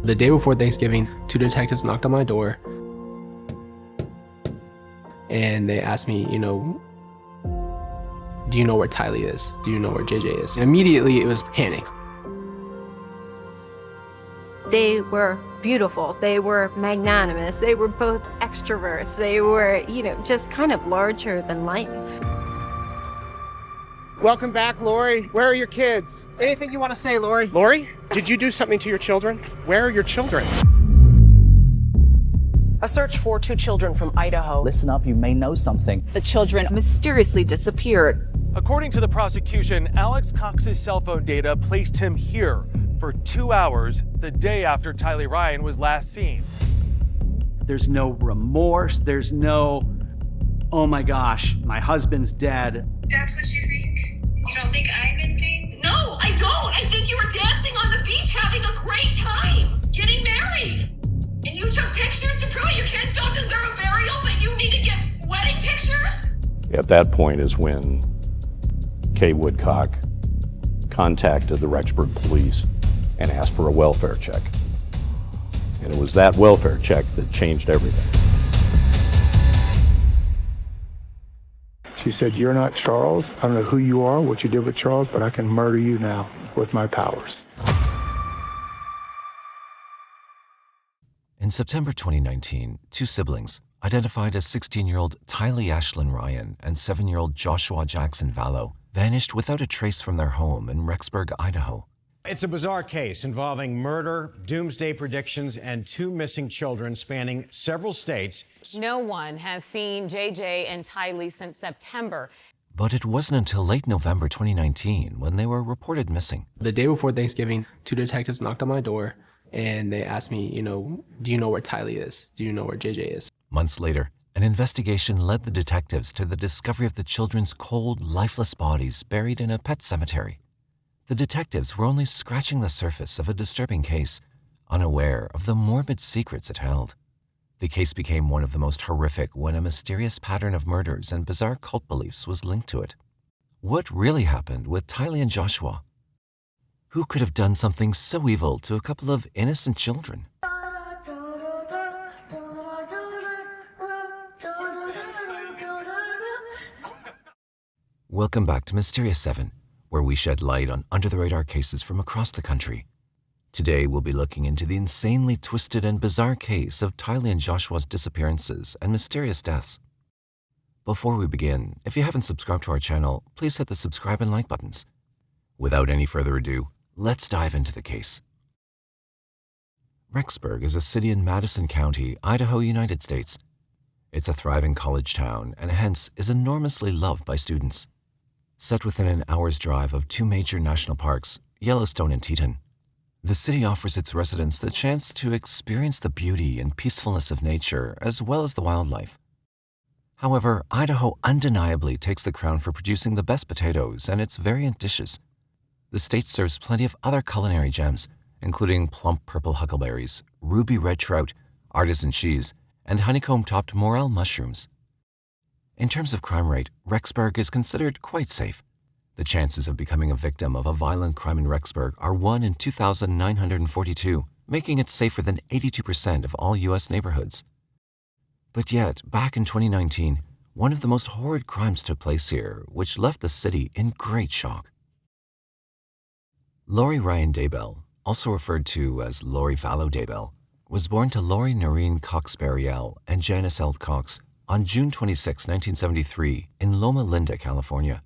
The day before Thanksgiving, 2 detectives knocked on my door and they asked me, do you know where Tylee is? Do you know where JJ is? And immediately it was panic. They were beautiful. They were magnanimous. They were both extroverts. They were, just kind of larger than life. Welcome back, Lori. Where are your kids? Anything you want to say, Lori? Lori, did you do something to your children? Where are your children? A search for 2 children from Idaho. Listen up, you may know something. The children mysteriously disappeared. According to the prosecution, Alex Cox's cell phone data placed him here for 2 hours the day after Tylee Ryan was last seen. There's no remorse. There's no, oh my gosh, my husband's dead. That's what you think? You don't think I'm in pain? No, I don't. I think you were dancing on the beach having a great time, getting married. And you took pictures to prove your kids don't deserve a burial, but you need to get wedding pictures? At that point is when Kay Woodcock contacted the Rexburg police and asked for a welfare check. And it was that welfare check that changed everything. She said, "You're not Charles. I don't know who you are, what you did with Charles, but I can murder you now with my powers." In September 2019, 2 siblings, identified as 16-year-old Tylee Ashlyn Ryan and 7-year-old Joshua Jackson Vallow, vanished without a trace from their home in Rexburg, Idaho. It's a bizarre case involving murder, doomsday predictions, and 2 missing children spanning several states. No one has seen JJ and Tylee since September. But it wasn't until late November 2019 when they were reported missing. The day before Thanksgiving, 2 detectives knocked on my door and they asked me, do you know where Tylee is? Do you know where JJ is? Months later, an investigation led the detectives to the discovery of the children's cold, lifeless bodies buried in a pet cemetery. The detectives were only scratching the surface of a disturbing case, unaware of the morbid secrets it held. The case became one of the most horrific when a mysterious pattern of murders and bizarre cult beliefs was linked to it. What really happened with Tylee and Joshua? Who could have done something so evil to a couple of innocent children? Welcome back to Mysterious 7, where we shed light on under-the-radar cases from across the country. Today, we'll be looking into the insanely twisted and bizarre case of Tylee and Joshua's disappearances and mysterious deaths. Before we begin, if you haven't subscribed to our channel, please hit the subscribe and like buttons. Without any further ado, let's dive into the case. Rexburg is a city in Madison County, Idaho, United States. It's a thriving college town and hence is enormously loved by students. Set within an hour's drive of 2 major national parks, Yellowstone and Teton, the city offers its residents the chance to experience the beauty and peacefulness of nature as well as the wildlife. However, Idaho undeniably takes the crown for producing the best potatoes and its variant dishes. The state serves plenty of other culinary gems, including plump purple huckleberries, ruby red trout, artisan cheese, and honeycomb-topped morel mushrooms. In terms of crime rate, Rexburg is considered quite safe. The chances of becoming a victim of a violent crime in Rexburg are 1 in 2,942, making it safer than 82% of all U.S. neighborhoods. But yet, back in 2019, one of the most horrid crimes took place here, which left the city in great shock. Lori Ryan Daybell, also referred to as Lori Vallow Daybell, was born to Lori Noreen Cox Barriel and Janice L. Cox on June 26, 1973, in Loma Linda, California.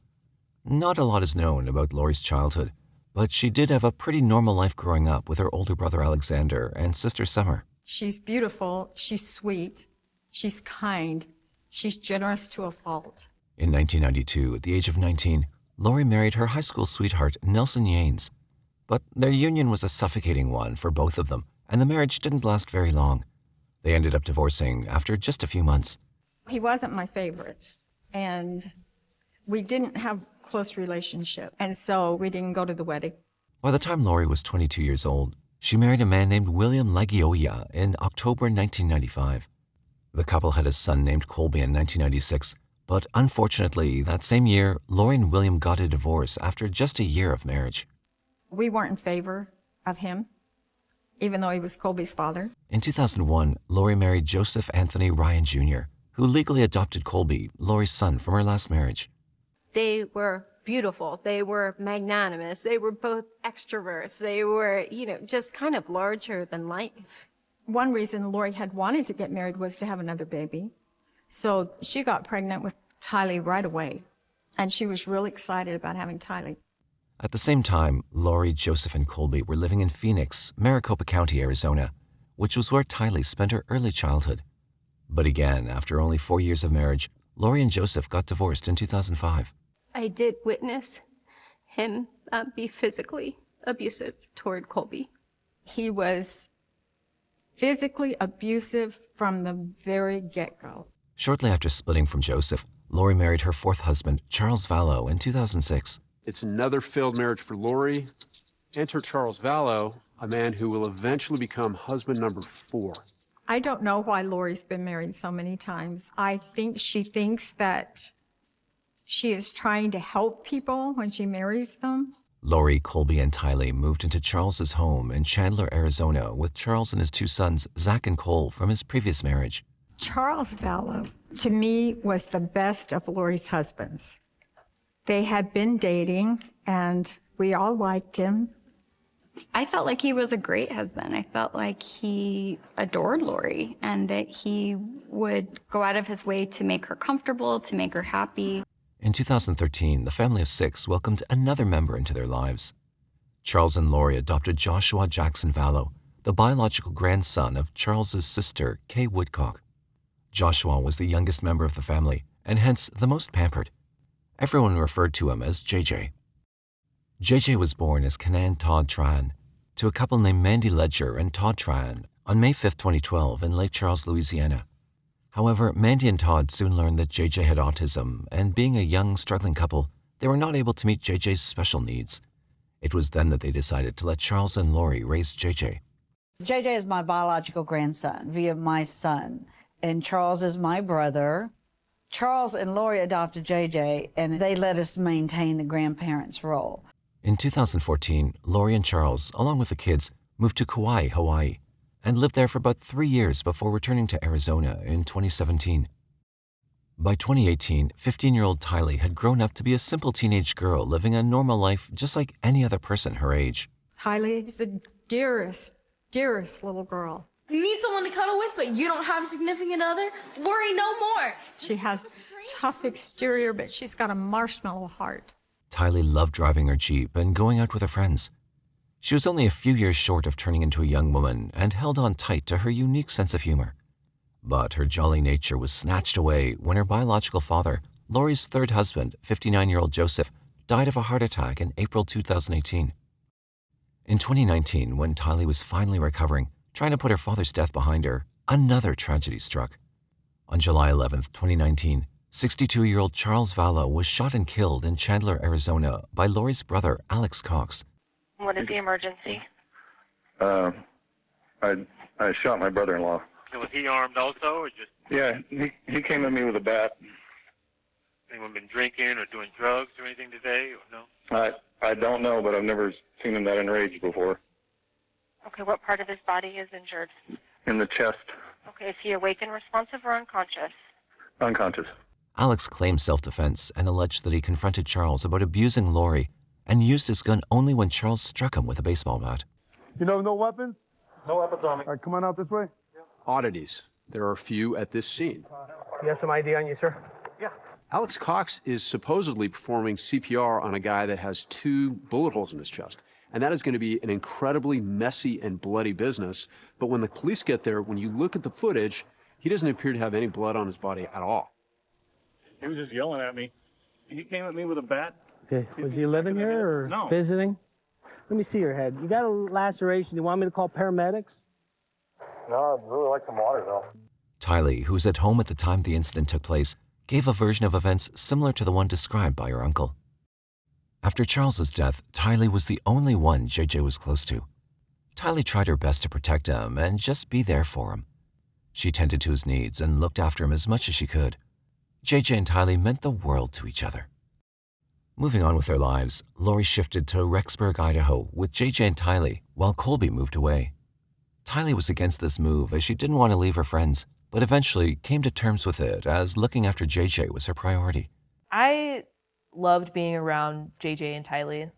Not a lot is known about Lori's childhood, but she did have a pretty normal life growing up with her older brother Alexander and sister Summer. She's beautiful, she's sweet, she's kind, she's generous to a fault. In 1992, at the age of 19, Lori married her high school sweetheart Nelson Yanes. But their union was a suffocating one for both of them, and the marriage didn't last very long. They ended up divorcing after just a few months. He wasn't my favorite, and we didn't have a close relationship, and so we didn't go to the wedding. By the time Lori was 22 years old, she married a man named William Lagioia in October 1995. The couple had a son named Colby in 1996, but unfortunately, that same year, Lori and William got a divorce after just a year of marriage. We weren't in favor of him. even though he was Colby's father. In 2001, Lori married Joseph Anthony Ryan Jr., who legally adopted Colby, Lori's son, from her last marriage. They were beautiful. They were magnanimous. They were both extroverts. They were, just kind of larger than life. One reason Lori had wanted to get married was to have another baby. So she got pregnant with Tylee right away. And she was really excited about having Tylee. At the same time, Lori, Joseph, and Colby were living in Phoenix, Maricopa County, Arizona, which was where Tylee spent her early childhood. But again, after only 4 years of marriage, Lori and Joseph got divorced in 2005. I did witness him be physically abusive toward Colby. He was physically abusive from the very get-go. Shortly after splitting from Joseph, Lori married her fourth husband, Charles Vallow, in 2006. It's another failed marriage for Lori. Enter Charles Vallow, a man who will eventually become husband number 4. I don't know why Lori's been married so many times. I think she thinks that she is trying to help people when she marries them. Lori, Colby, and Tylee moved into Charles's home in Chandler, Arizona, with Charles and his 2 sons, Zach and Cole, from his previous marriage. Charles Vallow, to me, was the best of Lori's husbands. They had been dating, and we all liked him. I felt like he was a great husband. I felt like he adored Lori and that he would go out of his way to make her comfortable, to make her happy. In 2013, the family of 6 welcomed another member into their lives. Charles and Lori adopted Joshua Jackson Vallow, the biological grandson of Charles's sister, Kay Woodcock. Joshua was the youngest member of the family, and hence the most pampered. Everyone referred to him as JJ. JJ was born as Canan Todd Tran to a couple named Mandy Ledger and Todd Tran on May 5, 2012 in Lake Charles, Louisiana. However, Mandy and Todd soon learned that JJ had autism, and being a young, struggling couple, they were not able to meet JJ's special needs. It was then that they decided to let Charles and Lori raise JJ. JJ is my biological grandson via my son, and Charles is my brother. Charles and Lori adopted JJ, and they let us maintain the grandparents' role. In 2014, Lori and Charles, along with the kids, moved to Kauai, Hawaii, and lived there for about 3 years before returning to Arizona in 2017. By 2018, 15-year-old Tylee had grown up to be a simple teenage girl living a normal life just like any other person her age. Tylee is the dearest, dearest little girl. You need someone to cuddle with, but you don't have a significant other? Worry no more. She has tough exterior, but she's got a marshmallow heart. Tylee loved driving her Jeep and going out with her friends. She was only a few years short of turning into a young woman and held on tight to her unique sense of humor. But her jolly nature was snatched away when her biological father, Lori's third husband, 59-year-old Joseph, died of a heart attack in April 2018. In 2019, when Tylee was finally recovering, trying to put her father's death behind her, another tragedy struck. On July 11, 2019, 62-year-old Charles Vallow was shot and killed in Chandler, Arizona by Lori's brother, Alex Cox. What is the emergency? I shot my brother-in-law. Was he armed also, or just? Yeah, he came at me with a bat. Anyone been drinking or doing drugs or anything today, or no? I don't know, but I've never seen him that enraged before. Okay, what part of his body is injured? In the chest. Okay, is he awake and responsive or unconscious? Unconscious. Alex claimed self-defense and alleged that he confronted Charles about abusing Lori and used his gun only when Charles struck him with a baseball bat. You know, no weapons? No weapons on me. All right, come on out this way. Oddities. There are a few at this scene. You have some ID on you, sir? Yeah. Alex Cox is supposedly performing CPR on a guy that has 2 bullet holes in his chest. And that is going to be an incredibly messy and bloody business. But when the police get there, when you look at the footage, he doesn't appear to have any blood on his body at all. He was just yelling at me. He came at me with a bat. Okay. Was he living here or visiting? Let me see your head. You got a laceration. You want me to call paramedics? No, I'd really like some water, though. Tylee, who was at home at the time the incident took place, gave a version of events similar to the one described by her uncle. After Charles's death, Tylee was the only one JJ was close to. Tylee tried her best to protect him and just be there for him. She tended to his needs and looked after him as much as she could. JJ and Tylee meant the world to each other. Moving on with their lives, Lori shifted to Rexburg, Idaho with JJ and Tylee while Colby moved away. Tylee was against this move as she didn't want to leave her friends, but eventually came to terms with it as looking after JJ was her priority. I loved being around JJ and Tylee.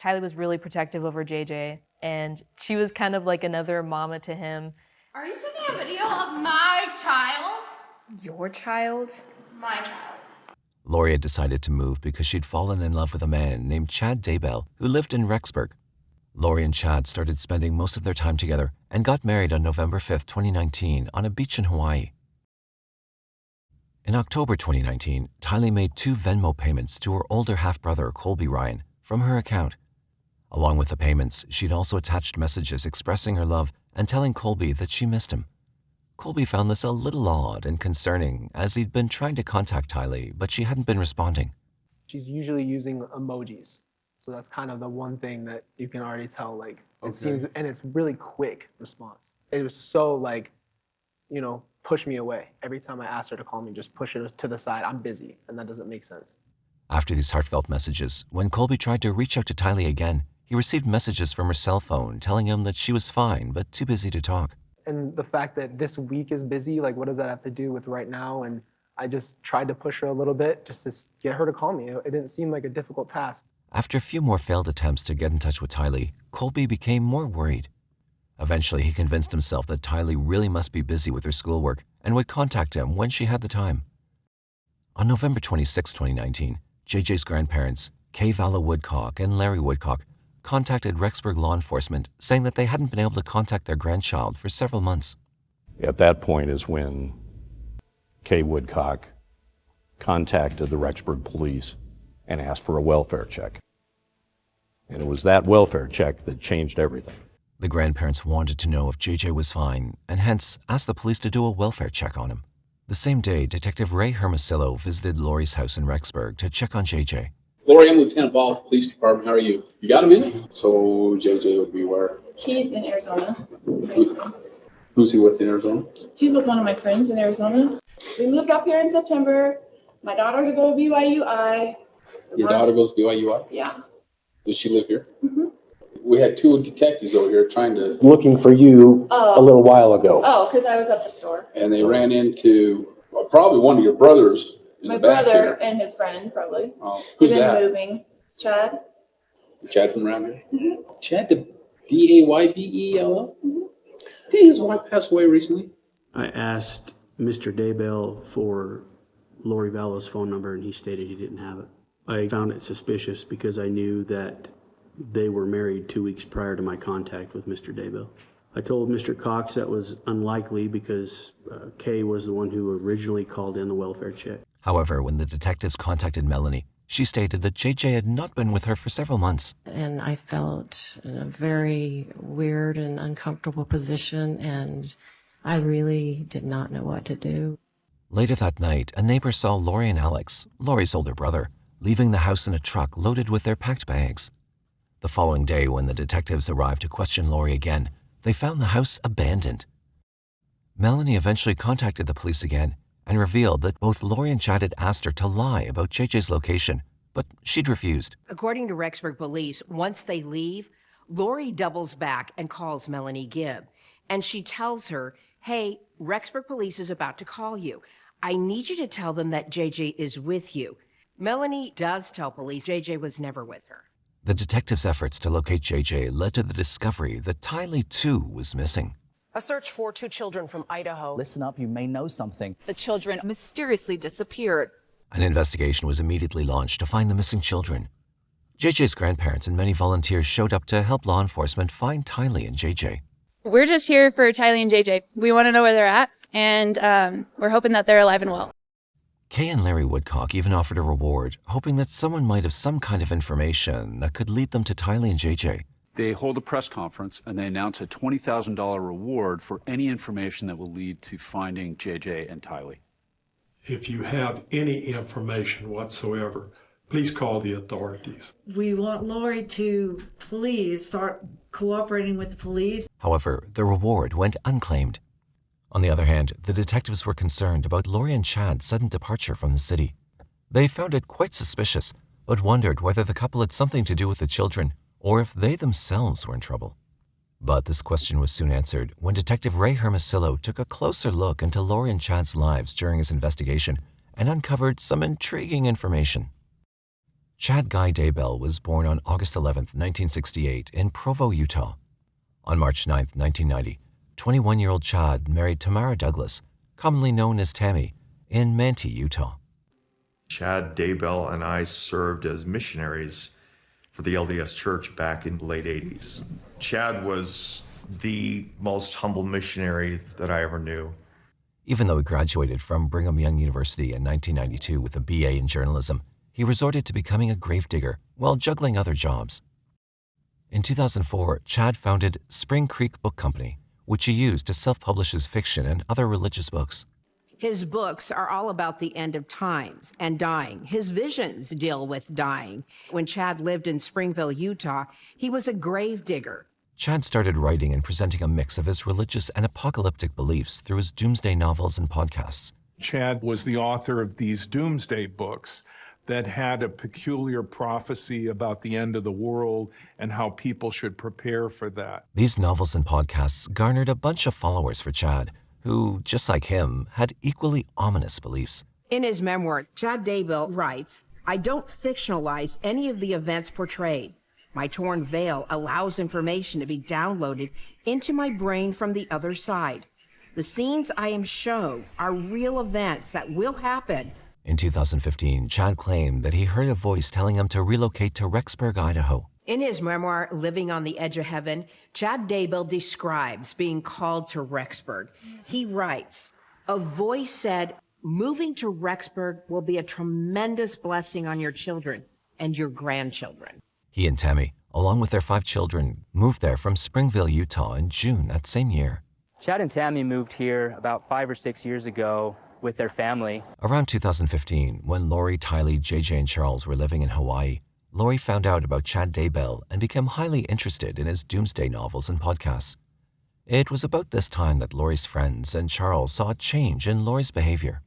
Tylee was really protective over JJ, and she was kind of like another mama to him. Are you taking a video of my child? Your child? My child. Lori had decided to move because she'd fallen in love with a man named Chad Daybell who lived in Rexburg. Lori and Chad started spending most of their time together and got married on November 5, 2019 on a beach in Hawaii. In October 2019, Tylee made 2 Venmo payments to her older half-brother, Colby Ryan, from her account. Along with the payments, she'd also attached messages expressing her love and telling Colby that she missed him. Colby found this a little odd and concerning as he'd been trying to contact Tylee, but she hadn't been responding. She's usually using emojis. So that's kind of the one thing that you can already tell, like, it seems, and it's really quick response. It was so like, push me away. Every time I asked her to call me, just push her to the side. I'm busy, and that doesn't make sense. After these heartfelt messages, when Colby tried to reach out to Tylee again, he received messages from her cell phone telling him that she was fine, but too busy to talk. And the fact that this week is busy, like, what does that have to do with right now? And I just tried to push her a little bit just to get her to call me. It didn't seem like a difficult task. After a few more failed attempts to get in touch with Tylee, Colby became more worried. Eventually, he convinced himself that Tylee really must be busy with her schoolwork and would contact him when she had the time. On November 26, 2019, JJ's grandparents, Kay Vala Woodcock and Larry Woodcock, contacted Rexburg law enforcement saying that they hadn't been able to contact their grandchild for several months. At that point is when Kay Woodcock contacted the Rexburg police and asked for a welfare check. And it was that welfare check that changed everything. The grandparents wanted to know if JJ was fine and hence asked the police to do a welfare check on him. The same day, Detective Ray Hermosillo visited Lori's house in Rexburg to check on JJ. Lori, I'm Lieutenant Ball, Police Department. How are you? You got a minute? So JJ would be where? He's in Arizona. Who's he with in Arizona? He's with one of my friends in Arizona. We moved up here in September. My daughter to go to BYUI. Your daughter goes to BYUI? Yeah. Does she live here? Mm-hmm. We had 2 detectives over here trying to... Looking for you a little while ago. Oh, because I was at the store. And they ran into probably one of your brothers in My the back brother here. and his friend, probably. Oh, He's who's been that? moving. Chad. Chad from around here? Mm-hmm. Chad, the D-A-Y-B-E-L-L? Mm-hmm. Hey, his wife passed away recently. I asked Mr. Daybell for Lori Vallo's phone number, and he stated he didn't have it. I found it suspicious because I knew that they were married 2 weeks prior to my contact with Mr. Daybell. I told Mr. Cox that was unlikely because Kay was the one who originally called in the welfare check. However, when the detectives contacted Melanie, she stated that JJ had not been with her for several months. And I felt in a very weird and uncomfortable position, and I really did not know what to do. Later that night, a neighbor saw Lori and Alex, Lori's older brother, leaving the house in a truck loaded with their packed bags. The following day, when the detectives arrived to question Lori again, they found the house abandoned. Melanie eventually contacted the police again and revealed that both Lori and Chad had asked her to lie about JJ's location, but she'd refused. According to Rexburg police, once they leave, Lori doubles back and calls Melanie Gibb. And she tells her, hey, Rexburg police is about to call you. I need you to tell them that JJ is with you. Melanie does tell police JJ was never with her. The detectives' efforts to locate JJ led to the discovery that Tylee, too, was missing. A search for 2 children from Idaho. Listen up, you may know something. The children mysteriously disappeared. An investigation was immediately launched to find the missing children. JJ's grandparents and many volunteers showed up to help law enforcement find Tylee and JJ. We're just here for Tylee and JJ. We want to know where they're at, and we're hoping that they're alive and well. Kay and Larry Woodcock even offered a reward, hoping that someone might have some kind of information that could lead them to Tylee and JJ. They hold a press conference and they announce a $20,000 reward for any information that will lead to finding JJ and Tylee. If you have any information whatsoever, please call the authorities. We want Lori to please start cooperating with the police. However, the reward went unclaimed. On the other hand, the detectives were concerned about Lori and Chad's sudden departure from the city. They found it quite suspicious, but wondered whether the couple had something to do with the children or if they themselves were in trouble. But this question was soon answered when Detective Ray Hermosillo took a closer look into Lori and Chad's lives during his investigation and uncovered some intriguing information. Chad Guy Daybell was born on August 11, 1968, in Provo, Utah. On March 9, 1990, 21-year-old Chad married Tamara Douglas, commonly known as Tammy, in Manti, Utah. Chad Daybell and I served as missionaries for the LDS Church back in the late 80s. Chad was the most humble missionary that I ever knew. Even though he graduated from Brigham Young University in 1992 with a BA in journalism, he resorted to becoming a gravedigger while juggling other jobs. In 2004, Chad founded Spring Creek Book Company, which he used to self-publish his fiction and other religious books. His books are all about the end of times and dying. His visions deal with dying. When Chad lived in Springville, Utah, he was a grave digger. Chad started writing and presenting a mix of his religious and apocalyptic beliefs through his doomsday novels and podcasts. Chad was the author of these doomsday books that had a peculiar prophecy about the end of the world and how people should prepare for that. These novels and podcasts garnered a bunch of followers for Chad, who, just like him, had equally ominous beliefs. In his memoir, Chad Daybell writes, "I don't fictionalize any of the events portrayed. My torn veil allows information to be downloaded into my brain from the other side. The scenes I am shown are real events that will happen." In 2015, Chad claimed that he heard a voice telling him to relocate to Rexburg, Idaho. In his memoir, Living on the Edge of Heaven, Chad Daybell describes being called to Rexburg. He writes, "A voice said, 'Moving to Rexburg will be a tremendous blessing on your children and your grandchildren.'" He and Tammy, along with their 5 children, moved there from Springville, Utah in June that same year. Chad and Tammy moved here about 5 or 6 years ago with their family. Around 2015, when Lori, Tylee, JJ, and Charles were living in Hawaii, Lori found out about Chad Daybell and became highly interested in his doomsday novels and podcasts. It was about this time that Lori's friends and Charles saw a change in Lori's behavior.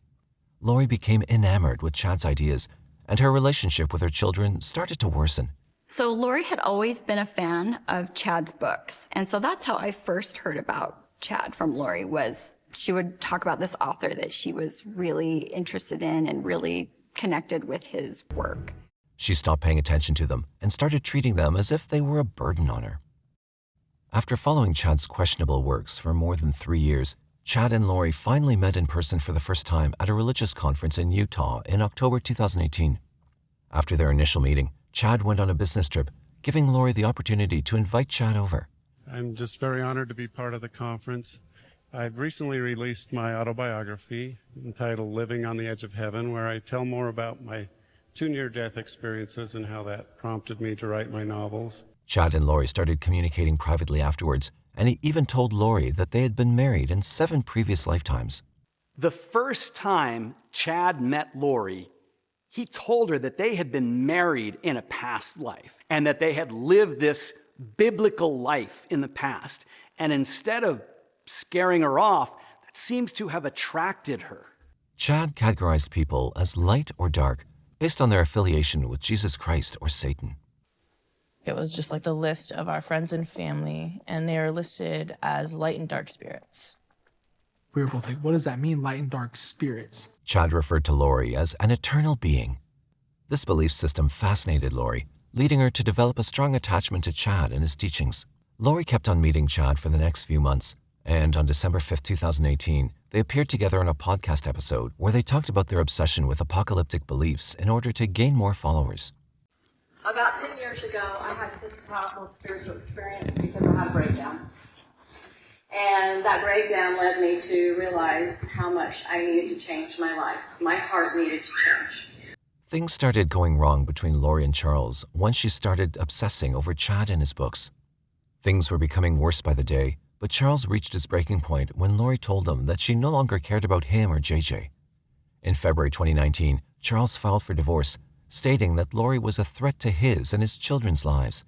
Lori became enamored with Chad's ideas, and her relationship with her children started to worsen. So Lori had always been a fan of Chad's books, and so that's how I first heard about Chad from Lori. Was she would talk about this author that she was really interested in and really connected with his work. She stopped paying attention to them and started treating them as if they were a burden on her. After following Chad's questionable works for more than 3 years, Chad and Lori finally met in person for the first time at a religious conference in Utah in October 2018. After their initial meeting, Chad went on a business trip, giving Lori the opportunity to invite Chad over. I'm just very honored to be part of the conference. I've recently released my autobiography entitled Living on the Edge of Heaven, where I tell more about my 2 near-death experiences and how that prompted me to write my novels. Chad and Lori started communicating privately afterwards, and he even told Lori that they had been married in 7 previous lifetimes. The first time Chad met Lori, he told her that they had been married in a past life and that they had lived this biblical life in the past. And instead of scaring her off, that seems to have attracted her. Chad categorized people as light or dark based on their affiliation with Jesus Christ or Satan. It was just like the list of our friends and family, and they are listed as light and dark spirits. We were both like, what does that mean, light and dark spirits? Chad referred to Lori as an eternal being. This belief system fascinated Lori, leading her to develop a strong attachment to Chad and his teachings. Lori kept on meeting Chad for the next few months, and on December 5, 2018, they appeared together on a podcast episode where they talked about their obsession with apocalyptic beliefs in order to gain more followers. About 10 years ago, I had this powerful spiritual experience because I had a breakdown. And that breakdown led me to realize how much I needed to change my life. My heart needed to change. Things started going wrong between Lori and Charles once she started obsessing over Chad and his books. Things were becoming worse by the day, but Charles reached his breaking point when Lori told him that she no longer cared about him or JJ. In February 2019, Charles filed for divorce, stating that Lori was a threat to his and his children's lives.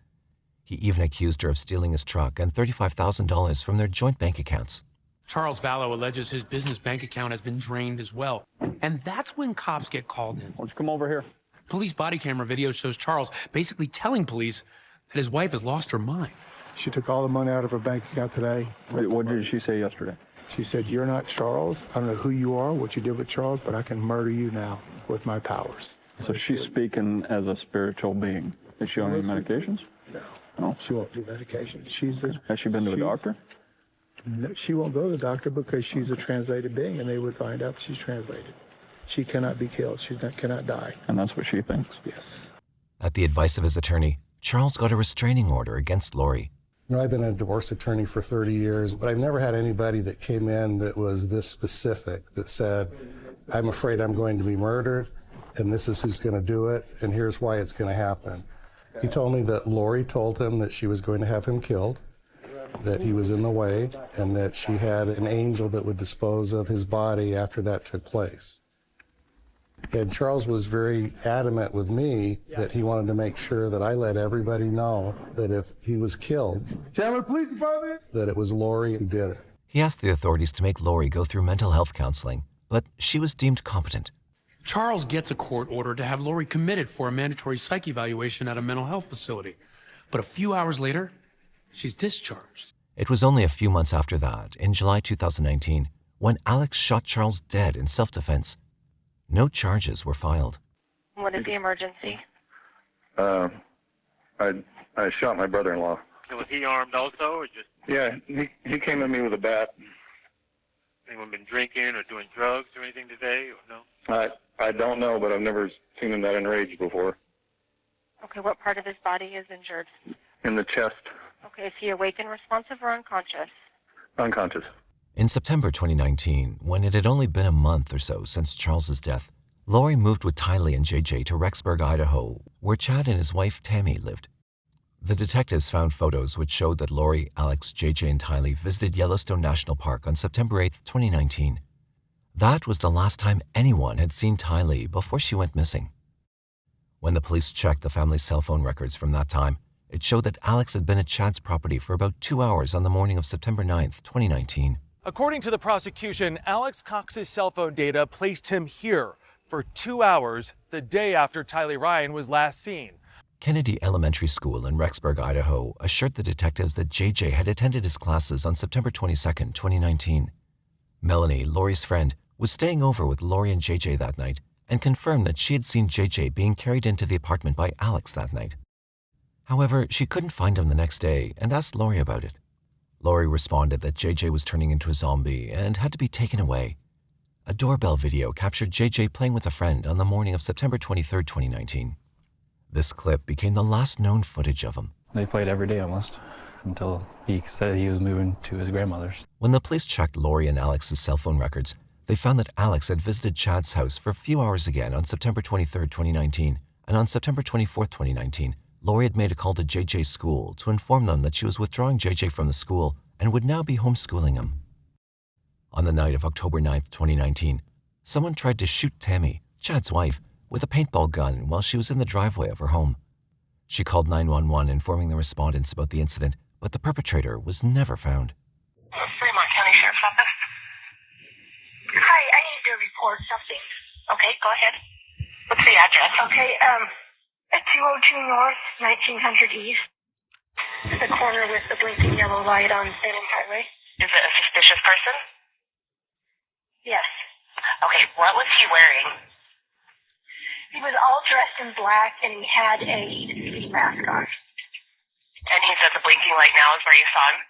He even accused her of stealing his truck and $35,000 from their joint bank accounts. Charles Vallow alleges his business bank account has been drained as well. And that's when cops get called in. Why don't you come over here? Police body camera video shows Charles basically telling police that his wife has lost her mind. She took all the money out of her bank account today. What did she say yesterday? She said, "You're not Charles. I don't know who you are, what you did with Charles, but I can murder you now with my powers." So she's speaking as a spiritual being. Is she on any medications? No. She won't do medications. Has she been to a doctor? No, she won't go to the doctor because she's a translated being, and they would find out she's translated. She cannot be killed. She cannot die. And that's what she thinks? Yes. At the advice of his attorney, Charles got a restraining order against Lori. I've been a divorce attorney for 30 years, but I've never had anybody that came in that was this specific, that said, "I'm afraid I'm going to be murdered, and this is who's going to do it, and here's why it's going to happen." He told me that Lori told him that she was going to have him killed, that he was in the way, and that she had an angel that would dispose of his body after that took place. And Charles was very adamant with me that he wanted to make sure that I let everybody know that if he was killed, that it was Lori who did it. He asked the authorities to make Lori go through mental health counseling, but she was deemed competent. Charles gets a court order to have Lori committed for a mandatory psych evaluation at a mental health facility. But a few hours later, she's discharged. It was only a few months after that, in July 2019, when Alex shot Charles dead in self-defense. No charges were filed. What is the emergency? I shot my brother-in-law. Was he armed also, or just Yeah, he came at me with a bat. anyone been drinking or doing drugs or anything today, or no? I don't know, but I've never seen him that enraged before. Okay, what part of his body is injured? In the chest, Okay, is he awake and responsive or unconscious? unconscious. In September 2019, when it had only been a month or so since Charles's death, Lori moved with Tylee and JJ to Rexburg, Idaho, where Chad and his wife Tammy lived. The detectives found photos which showed that Lori, Alex, JJ, and Tylee visited Yellowstone National Park on September 8, 2019. That was the last time anyone had seen Tylee before she went missing. When the police checked the family's cell phone records from that time, it showed that Alex had been at Chad's property for about 2 hours on the morning of September 9, 2019. According to the prosecution, Alex Cox's cell phone data placed him here for 2 hours the day after Tylee Ryan was last seen. Kennedy Elementary School in Rexburg, Idaho, assured the detectives that JJ had attended his classes on September 22, 2019. Melanie, Lori's friend, was staying over with Lori and JJ that night and confirmed that she had seen JJ being carried into the apartment by Alex that night. However, she couldn't find him the next day and asked Lori about it. Lori responded that JJ was turning into a zombie and had to be taken away. A doorbell video captured JJ playing with a friend on the morning of September 23, 2019. This clip became the last known footage of him. They played every day almost, until he said he was moving to his grandmother's. When the police checked Lori and Alex's cell phone records, they found that Alex had visited Chad's house for a few hours again on September 23, 2019, and on September 24, 2019, Lori had made a call to JJ's school to inform them that she was withdrawing JJ from the school and would now be homeschooling him. On the night of October 9, 2019, someone tried to shoot Tammy, Chad's wife, with a paintball gun while she was in the driveway of her home. She called 911 informing the respondents about the incident, but the perpetrator was never found. Fremont County Sheriff's Office. Hi, I need to report something. Okay, go ahead. What's the address? Okay, at 202 North, 1900 East. The corner with the blinking yellow light on Salem Highway. Is it a suspicious person? Yes. Okay, what was he wearing? He was all dressed in black and he had a ski mask on. And he said the blinking light now is where you saw him?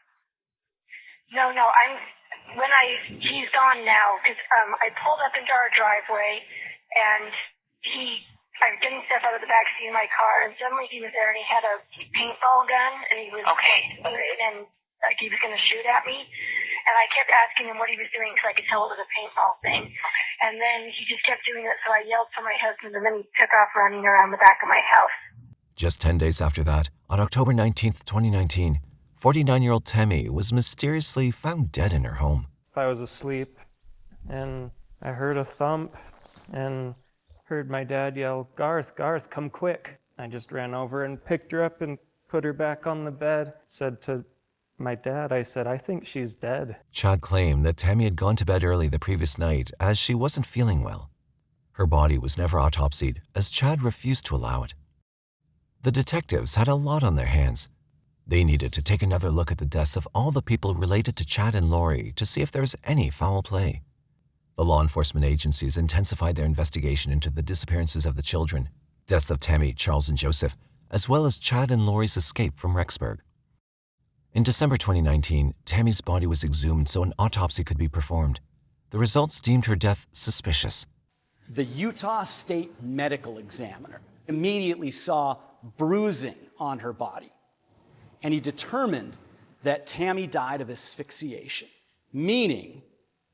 No, he's gone now, because I pulled up into our driveway and I didn't step out of the back seat of my car, and suddenly he was there and he had a paintball gun and he was like he was going to shoot at me. And I kept asking him what he was doing because I could tell it was a paintball thing. And then he just kept doing it, so I yelled for my husband, and then he took off running around the back of my house. Just 10 days after that, on October 19, 2019, 49-year-old Tammy was mysteriously found dead in her home. I was asleep, and I heard a thump, and heard my dad yell, Garth, come quick. I just ran over and picked her up and put her back on the bed. Said to my dad, I said, I think she's dead. Chad claimed that Tammy had gone to bed early the previous night as she wasn't feeling well. Her body was never autopsied as Chad refused to allow it. The detectives had a lot on their hands. They needed to take another look at the deaths of all the people related to Chad and Lori to see if there was any foul play. The law enforcement agencies intensified their investigation into the disappearances of the children, deaths of Tammy, Charles, and Joseph, as well as Chad and Lori's escape from Rexburg. In December 2019, Tammy's body was exhumed so an autopsy could be performed. The results deemed her death suspicious. The Utah State Medical Examiner immediately saw bruising on her body, and he determined that Tammy died of asphyxiation, meaning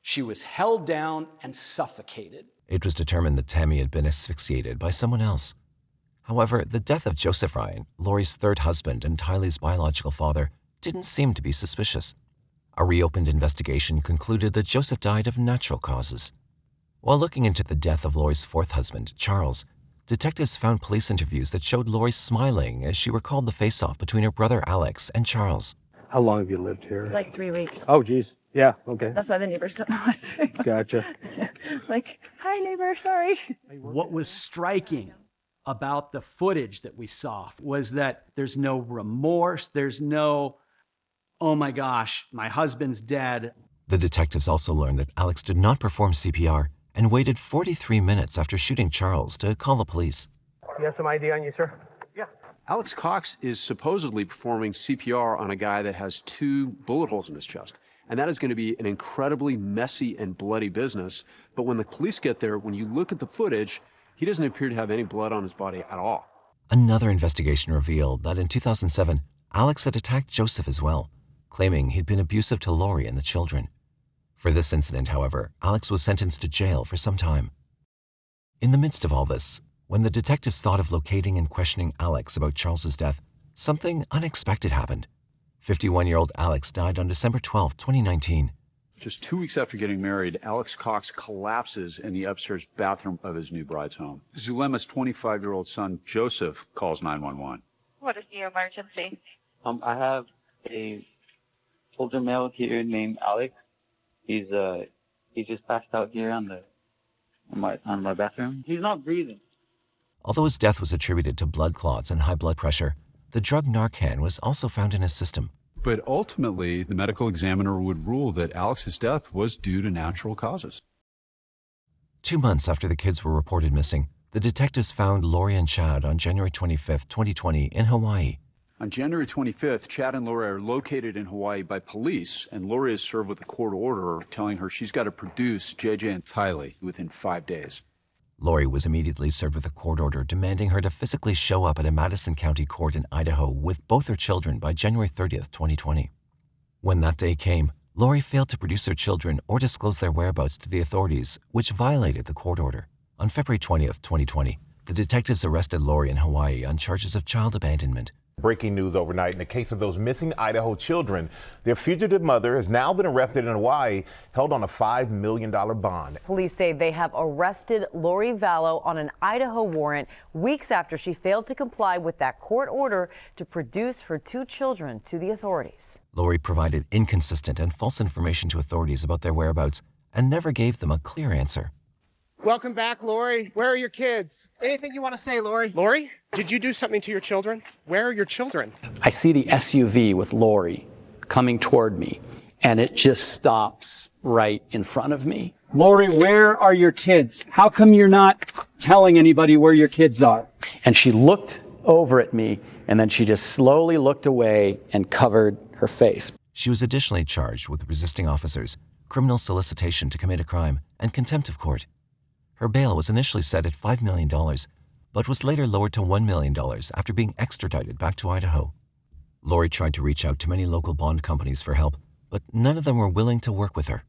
she was held down and suffocated. It was determined that Tammy had been asphyxiated by someone else. However, the death of Joseph Ryan, Lori's third husband and Tylee's biological father, didn't seem to be suspicious. A reopened investigation concluded that Joseph died of natural causes. While looking into the death of Lori's fourth husband, Charles, detectives found police interviews that showed Lori smiling as she recalled the face-off between her brother Alex and Charles. How long have you lived here? Like 3 weeks. Oh, geez. Yeah, okay. That's why the neighbors don't know us. Gotcha. Like, hi neighbor, sorry. What was striking about the footage that we saw was that there's no remorse, there's no, oh my gosh, my husband's dead. The detectives also learned that Alex did not perform CPR and waited 43 minutes after shooting Charles to call the police. You have some ID on you, sir? Alex Cox is supposedly performing CPR on a guy that has 2 bullet holes in his chest. And that is going to be an incredibly messy and bloody business. But when the police get there, when you look at the footage, he doesn't appear to have any blood on his body at all. Another investigation revealed that in 2007, Alex had attacked Joseph as well, claiming he'd been abusive to Lori and the children. For this incident, however, Alex was sentenced to jail for some time. In the midst of all this, when the detectives thought of locating and questioning Alex about Charles's death, something unexpected happened. 51-year-old Alex died on December 12, 2019. Just 2 weeks after getting married, Alex Cox collapses in the upstairs bathroom of his new bride's home. Zulema's 25-year-old son, Joseph, calls 911. What is the emergency? I have a older male here named Alex. He just passed out here on my bathroom. He's not breathing. Although his death was attributed to blood clots and high blood pressure, the drug Narcan was also found in his system. But ultimately, the medical examiner would rule that Alex's death was due to natural causes. 2 months after the kids were reported missing, the detectives found Lori and Chad on January 25, 2020 in Hawaii. On January 25th, Chad and Lori are located in Hawaii by police, and Lori is served with a court order telling her she's got to produce JJ and Tylee within 5 days. Lori was immediately served with a court order demanding her to physically show up at a Madison County court in Idaho with both her children by January 30th, 2020. When that day came, Lori failed to produce her children or disclose their whereabouts to the authorities, which violated the court order. On February 20th, 2020, the detectives arrested Lori in Hawaii on charges of child abandonment. Breaking news overnight in the case of those missing Idaho children. Their fugitive mother has now been arrested in Hawaii, held on a $5 million bond. Police say they have arrested Lori Vallow on an Idaho warrant weeks after she failed to comply with that court order to produce her 2 children to the authorities. Lori provided inconsistent and false information to authorities about their whereabouts and never gave them a clear answer. Welcome back, Lori. Where are your kids? Anything you want to say, Lori? Lori, did you do something to your children? Where are your children? I see the SUV with Lori coming toward me, and it just stops right in front of me. Lori, where are your kids? How come you're not telling anybody where your kids are? And she looked over at me, and then she just slowly looked away and covered her face. She was additionally charged with resisting officers, criminal solicitation to commit a crime, and contempt of court. Her bail was initially set at $5 million, but was later lowered to $1 million after being extradited back to Idaho. Lori tried to reach out to many local bond companies for help, but none of them were willing to work with her.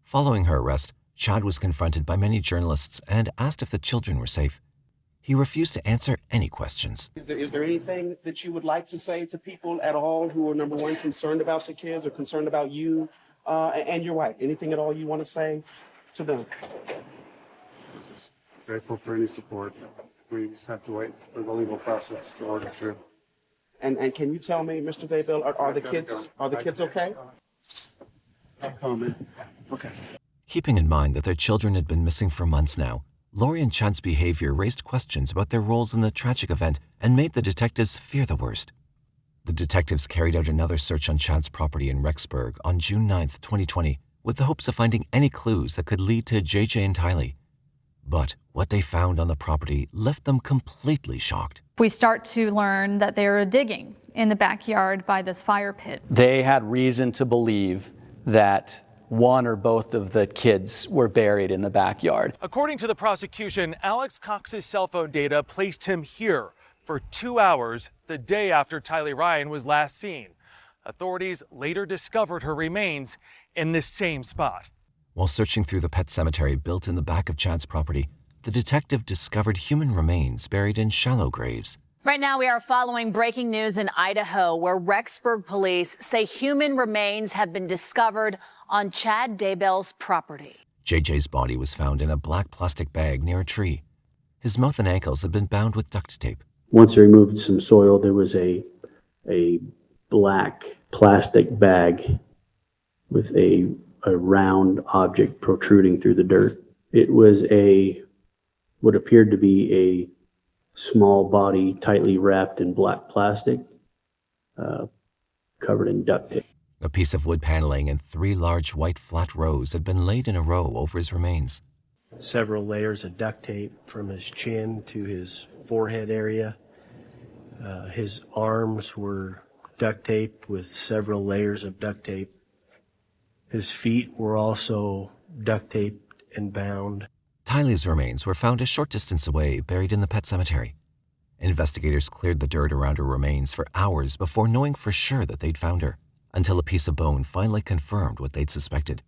Following her arrest, Chad was confronted by many journalists and asked if the children were safe. He refused to answer any questions. Is there anything that you would like to say to people at all who are, number one, concerned about the kids or concerned about you and your wife? Anything at all you want to say to them? Grateful for any support. We just have to wait for the legal process to order true. And can you tell me, Mr. Daybell, are the kids okay? No comment. Okay. Keeping in mind that their children had been missing for months now, Lori and Chad's behavior raised questions about their roles in the tragic event and made the detectives fear the worst. The detectives carried out another search on Chad's property in Rexburg on June 9, 2020, with the hopes of finding any clues that could lead to JJ and Tylee. But what they found on the property left them completely shocked. We start to learn that they were digging in the backyard by this fire pit. They had reason to believe that one or both of the kids were buried in the backyard. According to the prosecution, Alex Cox's cell phone data placed him here for 2 hours the day after Tylee Ryan was last seen. Authorities later discovered her remains in this same spot. While searching through the pet cemetery built in the back of Chad's property, the detective discovered human remains buried in shallow graves. Right now, we are following breaking news in Idaho, where Rexburg police say human remains have been discovered on Chad Daybell's property. JJ's body was found in a black plastic bag near a tree. His mouth and ankles had been bound with duct tape. Once they removed some soil, there was a black plastic bag with a round object protruding through the dirt. It was what appeared to be a small body tightly wrapped in black plastic, covered in duct tape. A piece of wood paneling and 3 large white flat rows had been laid in a row over his remains. Several layers of duct tape from his chin to his forehead area. His arms were duct taped with several layers of duct tape. His feet were also duct taped and bound. Tylee's remains were found a short distance away, buried in the pet cemetery. Investigators cleared the dirt around her remains for hours before knowing for sure that they'd found her, until a piece of bone finally confirmed what they'd suspected.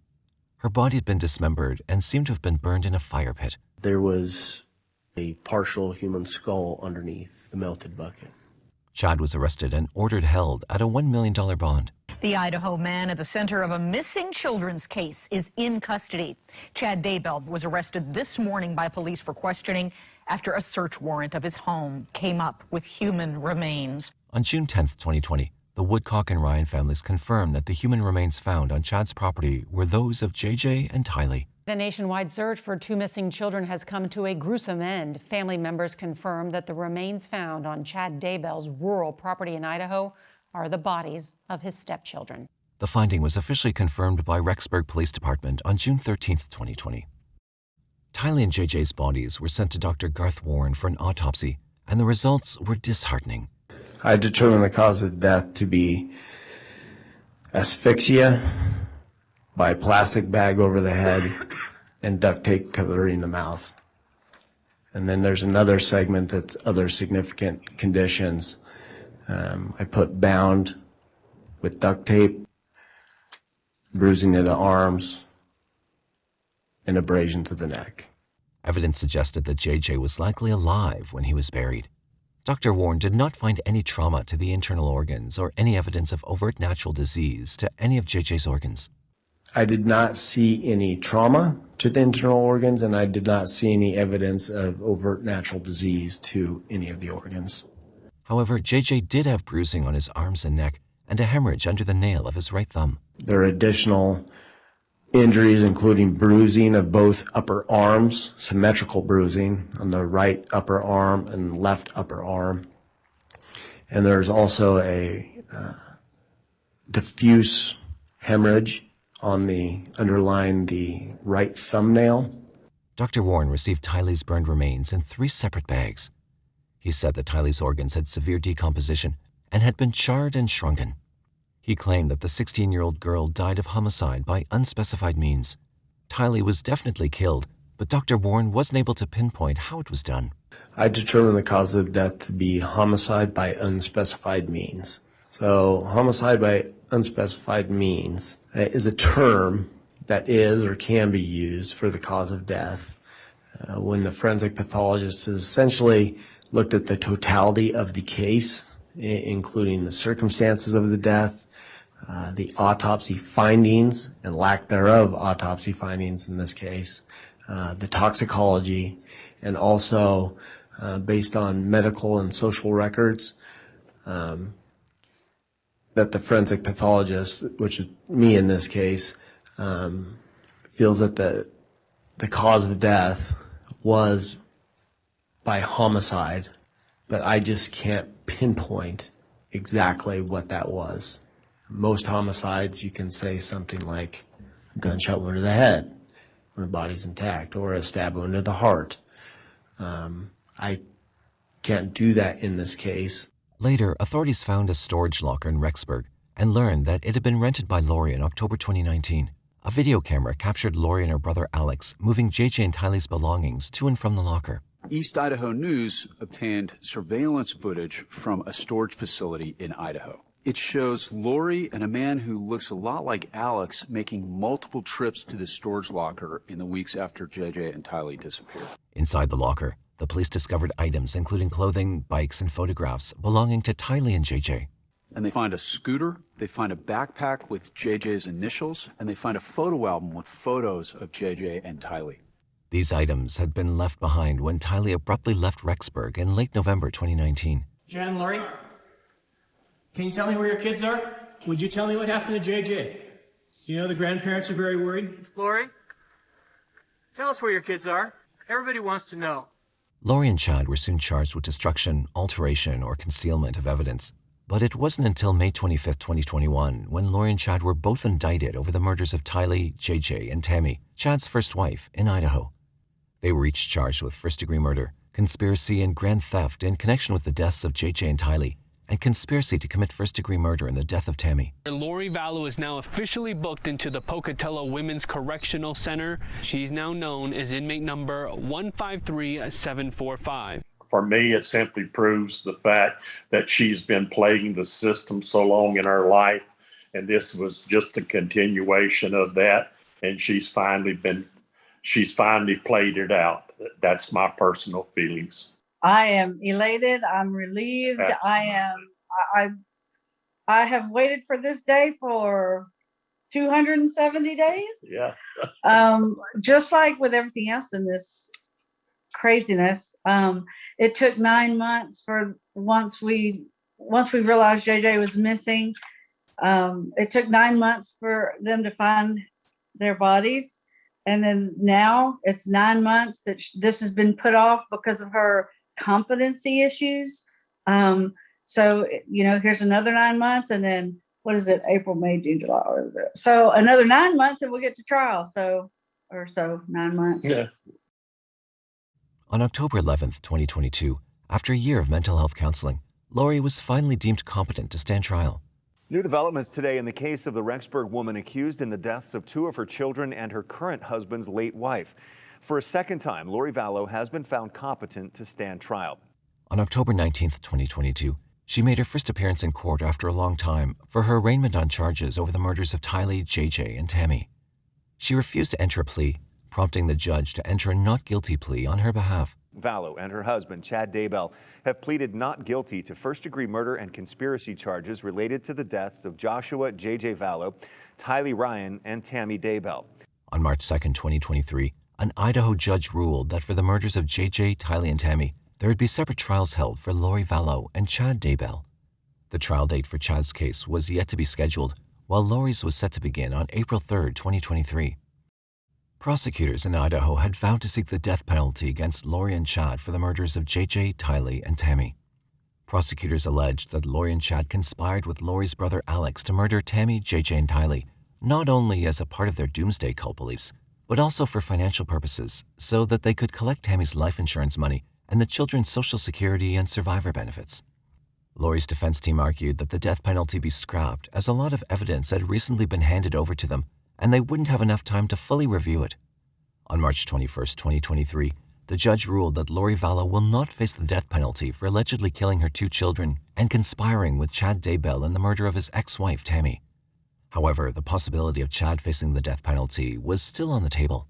Her body had been dismembered and seemed to have been burned in a fire pit. There was a partial human skull underneath the melted bucket. Chad was arrested and ordered held at a $1 million bond. The Idaho man at the center of a missing children's case is in custody. Chad Daybell was arrested this morning by police for questioning after a search warrant of his home came up with human remains. On June 10, 2020, the Woodcock and Ryan families confirmed that the human remains found on Chad's property were those of JJ and Tylee. The nationwide search for 2 missing children has come to a gruesome end. Family members confirm that the remains found on Chad Daybell's rural property in Idaho are the bodies of his stepchildren. The finding was officially confirmed by Rexburg Police Department on June 13, 2020. Tylee and JJ's bodies were sent to Dr. Garth Warren for an autopsy, and the results were disheartening. I determined the cause of death to be asphyxia by plastic bag over the head and duct tape covering the mouth. And then there's another segment that's other significant conditions. I put bound with duct tape, bruising to the arms, and abrasion to the neck. Evidence suggested that JJ was likely alive when he was buried. Dr. Warren did not find any trauma to the internal organs or any evidence of overt natural disease to any of JJ's organs. I did not see any trauma to the internal organs, and I did not see any evidence of overt natural disease to any of the organs. However, JJ did have bruising on his arms and neck and a hemorrhage under the nail of his right thumb. There are additional injuries, including bruising of both upper arms, symmetrical bruising on the right upper arm and left upper arm. And there's also a diffuse hemorrhage on underlying the right thumbnail. Dr. Warren received Tylee's burned remains in 3 separate bags. He said that Tylee's organs had severe decomposition and had been charred and shrunken. He claimed that the 16-year-old girl died of homicide by unspecified means. Tylee was definitely killed, but Dr. Warren wasn't able to pinpoint how it was done. I determined the cause of death to be homicide by unspecified means. So homicide by unspecified means is a term that is or can be used for the cause of death when the forensic pathologist has essentially looked at the totality of the case, including the circumstances of the death, the autopsy findings and lack thereof autopsy findings in this case, the toxicology, and also based on medical and social records, that the forensic pathologist, which is me in this case, feels that the cause of death was by homicide, but I just can't pinpoint exactly what that was. Most homicides, you can say something like a gunshot wound to the head when the body's intact, or a stab wound to the heart. I can't do that in this case. Later, authorities found a storage locker in Rexburg and learned that it had been rented by Lori in October 2019. A video camera captured Lori and her brother Alex moving JJ and Tylee's belongings to and from the locker. East Idaho News obtained surveillance footage from a storage facility in Idaho. It shows Lori and a man who looks a lot like Alex making multiple trips to the storage locker in the weeks after JJ and Tylee disappeared. Inside the locker, the police discovered items including clothing, bikes, and photographs belonging to Tylee and JJ. And they find a scooter, they find a backpack with JJ's initials, and they find a photo album with photos of JJ and Tylee. These items had been left behind when Tylee abruptly left Rexburg in late November 2019. Jen, Lori, can you tell me where your kids are? Would you tell me what happened to JJ? You know the grandparents are very worried. Lori, tell us where your kids are. Everybody wants to know. Lori and Chad were soon charged with destruction, alteration, or concealment of evidence. But it wasn't until May 25, 2021, when Lori and Chad were both indicted over the murders of Tylee, JJ, and Tammy, Chad's first wife, in Idaho. They were each charged with first-degree murder, conspiracy, and grand theft in connection with the deaths of JJ and Tylee, and conspiracy to commit first-degree murder in the death of Tammy. Lori Vallow is now officially booked into the Pocatello Women's Correctional Center. She's now known as inmate number 153745. For me, it simply proves the fact that she's been plaguing the system so long in her life, and this was just a continuation of that, and she's finally played it out. That's my personal feelings. I am elated. I'm relieved. I have waited for this day for 270 days. Yeah. Just like with everything else in this craziness, it took 9 months for once we realized JJ was missing. It took 9 months for them to find their bodies, and then now it's 9 months that this has been put off because of her competency issues. So here's another 9 months, and then what is it? April, May, June, July. So another 9 months, and we'll get to trial. 9 months. Yeah. On October 11, 2022, after a year of mental health counseling, Lori was finally deemed competent to stand trial. New developments today in the case of the Rexburg woman accused in the deaths of 2 of her children and her current husband's late wife. For a second time, Lori Vallow has been found competent to stand trial. On October 19, 2022, she made her first appearance in court after a long time for her arraignment on charges over the murders of Tylee, JJ, and Tammy. She refused to enter a plea, prompting the judge to enter a not guilty plea on her behalf. Vallow and her husband, Chad Daybell, have pleaded not guilty to first-degree murder and conspiracy charges related to the deaths of Joshua J.J. Vallow, Tylee Ryan, and Tammy Daybell. On March 2, 2023, an Idaho judge ruled that for the murders of JJ, Tylee, and Tammy, there would be separate trials held for Lori Vallow and Chad Daybell. The trial date for Chad's case was yet to be scheduled, while Lori's was set to begin on April 3, 2023. Prosecutors in Idaho had vowed to seek the death penalty against Lori and Chad for the murders of JJ, Tylee, and Tammy. Prosecutors alleged that Lori and Chad conspired with Lori's brother Alex to murder Tammy, JJ, and Tylee, not only as a part of their doomsday cult beliefs, but also for financial purposes, so that they could collect Tammy's life insurance money and the children's Social Security and survivor benefits. Lori's defense team argued that the death penalty be scrapped as a lot of evidence had recently been handed over to them, and they wouldn't have enough time to fully review it. On March 21, 2023, the judge ruled that Lori Vallow will not face the death penalty for allegedly killing her 2 children and conspiring with Chad Daybell in the murder of his ex-wife, Tammy. However, the possibility of Chad facing the death penalty was still on the table.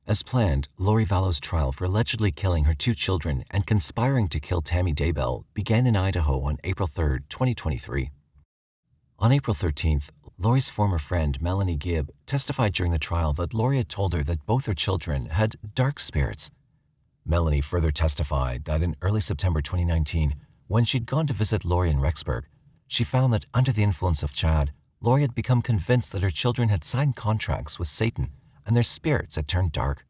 As planned, Lori Vallow's trial for allegedly killing her 2 children and conspiring to kill Tammy Daybell began in Idaho on April 3, 2023. On April 13th, Lori's former friend, Melanie Gibb, testified during the trial that Lori had told her that both her children had dark spirits. Melanie further testified that in early September 2019, when she'd gone to visit Lori in Rexburg, she found that under the influence of Chad, Lori had become convinced that her children had signed contracts with Satan and their spirits had turned dark.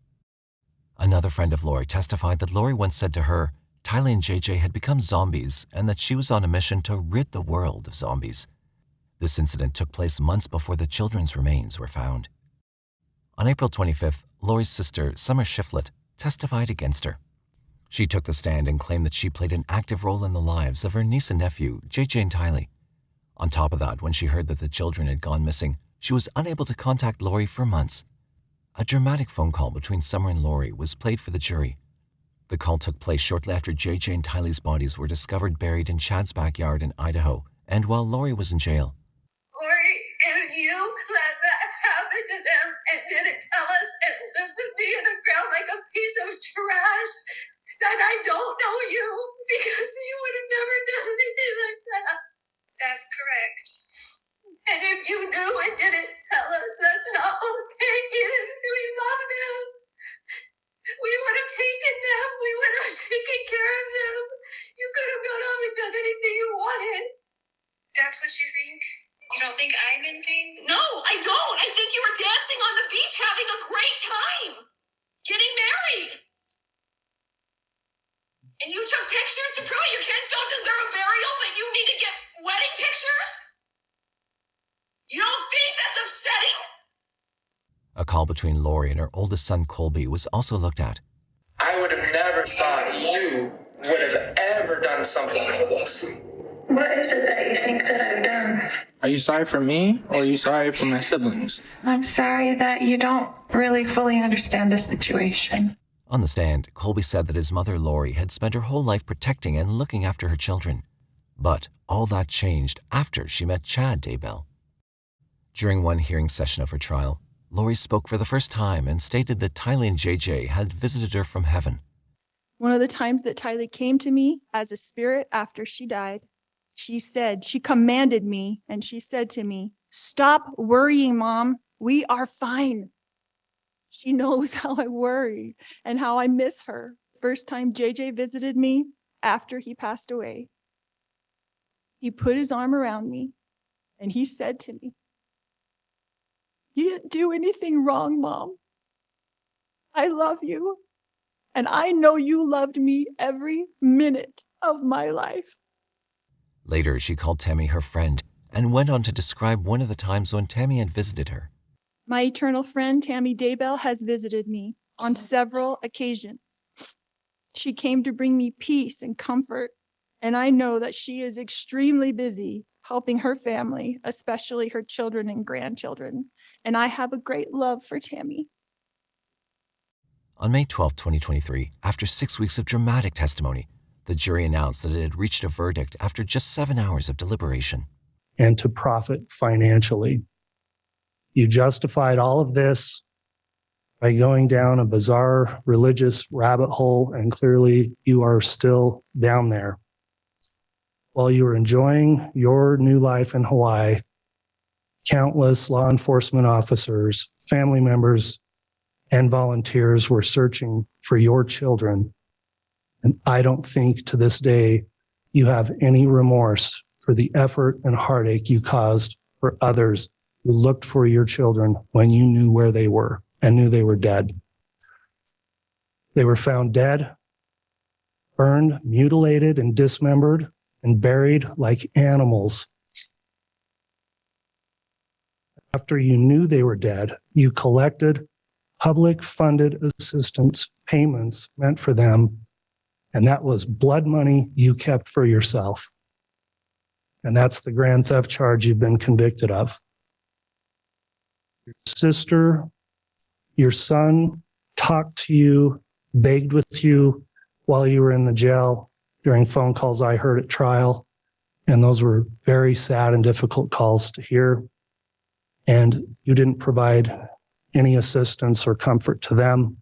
Another friend of Lori testified that Lori once said to her, Tylee and JJ had become zombies and that she was on a mission to rid the world of zombies. This incident took place months before the children's remains were found. On April 25th, Lori's sister, Summer Shiflett, testified against her. She took the stand and claimed that she played an active role in the lives of her niece and nephew, JJ and Tylee. On top of that, when she heard that the children had gone missing, she was unable to contact Lori for months. A dramatic phone call between Summer and Lori was played for the jury. The call took place shortly after JJ and Tylee's bodies were discovered buried in Chad's backyard in Idaho, and while Lori was in jail. Lori, and you let that happen to them and didn't tell us and left me in the ground like a piece of trash, then I don't know you because you would have never done anything like that. That's correct. And if you knew and didn't tell us, that's not okay. We love them. We would have taken them. We would have taken care of them. You could have gone home and done anything you wanted. That's what you think? You don't think I'm in pain? No, I don't. I think you were dancing on the beach having a great time. Getting married. And you took pictures to prove your kids don't deserve a burial, but you need to get wedding pictures? You don't think that's upsetting? A call between Lori and her oldest son, Colby, was also looked at. I would have never thought you would have ever done something like this. What is it that you think that I've done? Are you sorry for me, or are you sorry for my siblings? I'm sorry that you don't really fully understand the situation. On the stand, Colby said that his mother, Lori, had spent her whole life protecting and looking after her children. But all that changed after she met Chad Daybell. During one hearing session of her trial, Lori spoke for the first time and stated that Tylee and JJ had visited her from heaven. One of the times that Tylee came to me as a spirit after she died, she commanded me, and she said to me, "Stop worrying, Mom. We are fine." She knows how I worry and how I miss her. First time JJ visited me after he passed away, he put his arm around me and he said to me, "You didn't do anything wrong, Mom. I love you. And I know you loved me every minute of my life." Later, she called Tammy her friend and went on to describe one of the times when Tammy had visited her. My eternal friend, Tammy Daybell, has visited me on several occasions. She came to bring me peace and comfort, and I know that she is extremely busy helping her family, especially her children and grandchildren, and I have a great love for Tammy. On May 12, 2023, after 6 weeks of dramatic testimony, the jury announced that it had reached a verdict after just 7 hours of deliberation. And to profit financially. You justified all of this by going down a bizarre religious rabbit hole, and clearly you are still down there. While you were enjoying your new life in Hawaii, countless law enforcement officers, family members, and volunteers were searching for your children. And I don't think to this day you have any remorse for the effort and heartache you caused for others who looked for your children when you knew where they were and knew they were dead. They were found dead, burned, mutilated, and dismembered, and buried like animals. After you knew they were dead, you collected public-funded assistance payments meant for them, and that was blood money you kept for yourself. And that's the grand theft charge you've been convicted of. Your sister, your son talked to you, begged with you while you were in the jail during phone calls I heard at trial. And those were very sad and difficult calls to hear. And you didn't provide any assistance or comfort to them.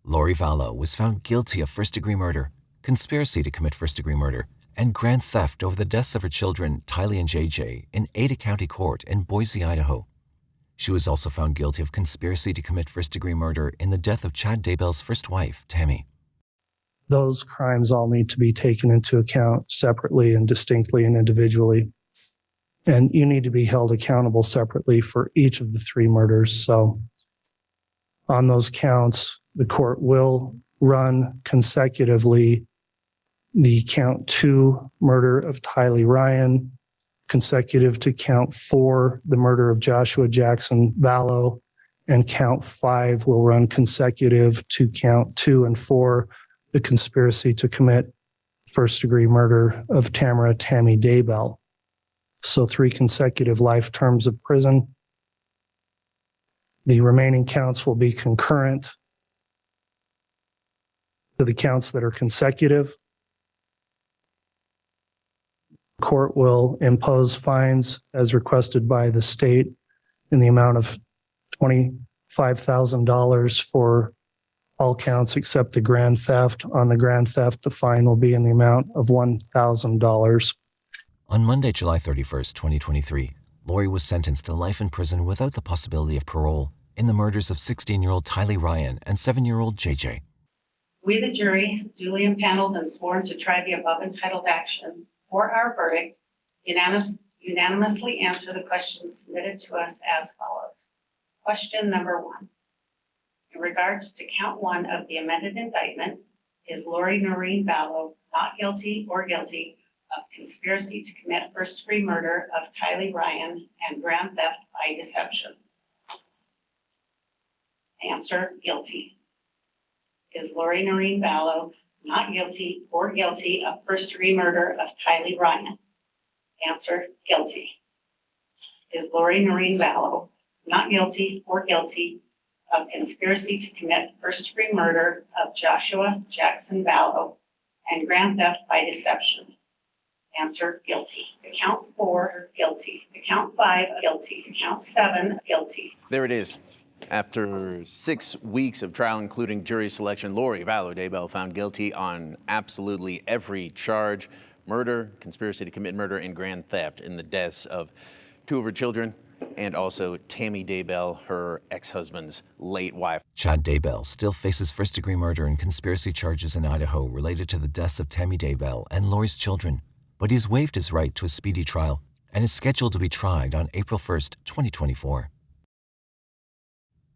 Lori Vallow was found guilty of first-degree murder, conspiracy to commit first-degree murder, and grand theft over the deaths of her children, Tylee and JJ, in Ada County Court in Boise, Idaho. She was also found guilty of conspiracy to commit first-degree murder in the death of Chad Daybell's first wife, Tammy. Those crimes all need to be taken into account separately and distinctly and individually. And you need to be held accountable separately for each of the 3 murders. So on those counts, the court will run consecutively the count 2 murder of Tylee Ryan, consecutive to count 4, the murder of Joshua Jackson Vallow, and count 5 will run consecutive to count 2 and 4, the conspiracy to commit first-degree murder of Tammy Daybell. So 3 consecutive life terms of prison. The remaining counts will be concurrent to the counts that are consecutive. Court will impose fines as requested by the state in the amount of $25,000 for all counts except the grand theft. On the grand theft, the fine will be in the amount of $1,000. On Monday, July 31st, 2023, Lori was sentenced to life in prison without the possibility of parole in the murders of 16-year-old Tylee Ryan and 7-year-old JJ. We, the jury, duly impaneled and sworn to try the above entitled action for our verdict, unanimously answer the questions submitted to us as follows. Question number 1. In regards to count 1 of the amended indictment, is Lori Noreen Vallow not guilty or guilty of conspiracy to commit first-degree murder of Tylee Ryan and grand theft by deception? Answer, guilty. Is Lori Noreen Vallow not guilty or guilty of first-degree murder of Tylee Ryan? Answer, guilty. Is Lori Noreen Vallow not guilty or guilty of conspiracy to commit first-degree murder of Joshua Jackson Vallow and grand theft by deception? Answer, guilty. To count 4, guilty. To count 5, guilty. To count 7, guilty. There it is. After 6 weeks of trial, including jury selection, Lori Vallow Daybell found guilty on absolutely every charge: murder, conspiracy to commit murder, and grand theft in the deaths of 2 of her children, and also Tammy Daybell, her ex-husband's late wife. Chad Daybell still faces first-degree murder and conspiracy charges in Idaho related to the deaths of Tammy Daybell and Lori's children, but he's waived his right to a speedy trial and is scheduled to be tried on April 1st, 2024.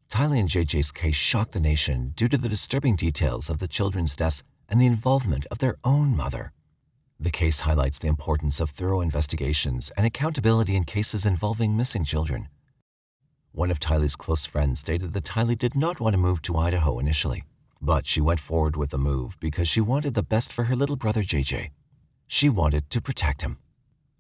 Tylee and JJ's case shocked the nation due to the disturbing details of the children's deaths and the involvement of their own mother. The case highlights the importance of thorough investigations and accountability in cases involving missing children. One of Tylee's close friends stated that Tylee did not want to move to Idaho initially, but she went forward with the move because she wanted the best for her little brother JJ. She wanted to protect him.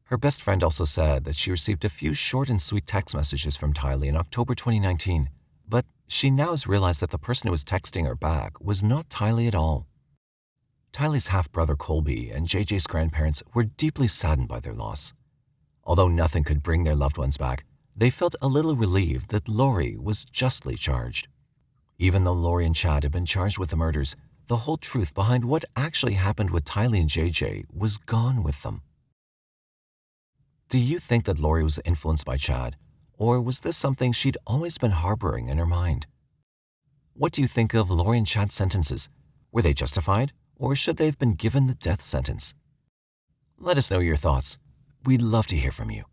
Her best friend also said that she received a few short and sweet text messages from Tylee in October 2019, but she now has realized that the person who was texting her back was not Tylee at all. Tylee's half-brother Colby and JJ's grandparents were deeply saddened by their loss. Although nothing could bring their loved ones back, they felt a little relieved that Lori was justly charged. Even though Lori and Chad had been charged with the murders, the whole truth behind what actually happened with Tylee and JJ was gone with them. Do you think that Lori was influenced by Chad, or was this something she'd always been harboring in her mind? What do you think of Lori and Chad's sentences? Were they justified, or should they have been given the death sentence? Let us know your thoughts. We'd love to hear from you.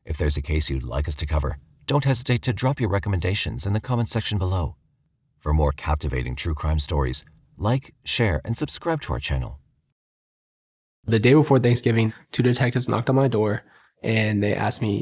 If there's a case you'd like us to cover, don't hesitate to drop your recommendations in the comment section below. For more captivating true crime stories, like, share, and subscribe to our channel. The day before Thanksgiving, 2 detectives knocked on my door and they asked me,